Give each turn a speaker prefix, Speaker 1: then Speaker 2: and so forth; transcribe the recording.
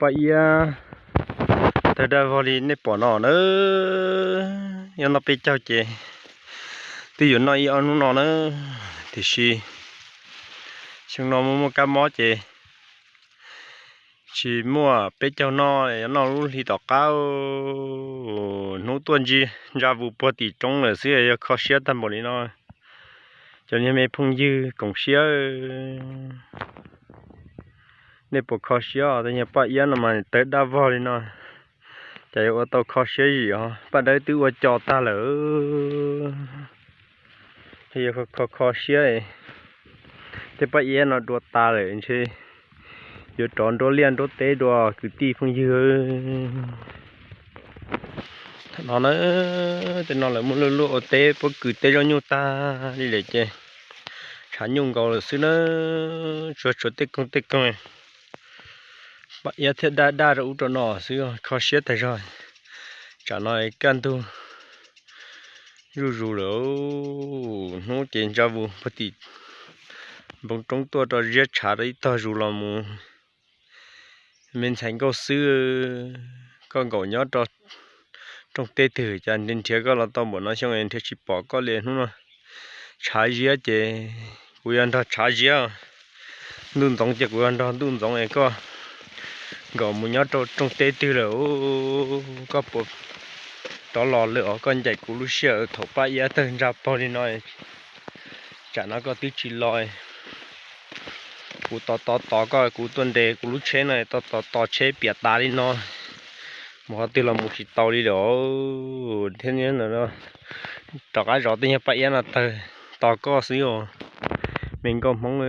Speaker 1: Bây giờ thời đại vào đi nếp bỏ nó nữa, nhưng nó bị trao chè, tí dụ nó ăn nó nữa, thì xí, chúng nó mua cá mó chè, chỉ mua bị trao nó lúc thì đọc cao, nó tuần gì, ra vụ bỏ tí trống là xí, khó xé tầm bỏ đi nó, cho nên mấy phong dư cũng xé, nếp bỏ khó xé, thì nhà bây giờ nó mà tới đa vào đi nó. Chạy ô tô khó xế gì hả? Bắt đấy tứ ô cho ta lỡ thì khó xế thế bây giờ nó đua ta rồi chứ giờ tròn đua liên đua tế đua cứ ti không dư nó nữa thì nó lại muốn lulu ô tế bố cứ tế cho nhau ta đi để chơi chả nhung cầu là xứ nó chuột tế công bây giờ thế đa rồi cho nó xứ khó xế tại rồi chả nói can tu rù lỗ nó chuyện cho vụ phát triển bông trống tua cho giết trả đấy to rù là mù mình thành câu xưa con gấu nhớ cho trong tết thử cho nên thiệt có là tao muốn nói xong em thì chỉ bỏ có liền luôn mà trả giết chứ quý anh ta trả giết luôn giống chứ quý anh ta luôn giống em có gấu muốn nhớ trong tết thử là có bộ đó lò lửa con chạy cú lúc sợ thổ ba giá tên ra bao đi nói chả nó có tí chỉ lòi cú to coi cú tuần đề cú lúc chế này to chế bịa ta đi nó mà tiêu là một chỉ tàu đi đó thế nên là nó trò cái rõ tên nhập bậy là to có xíu mình có mong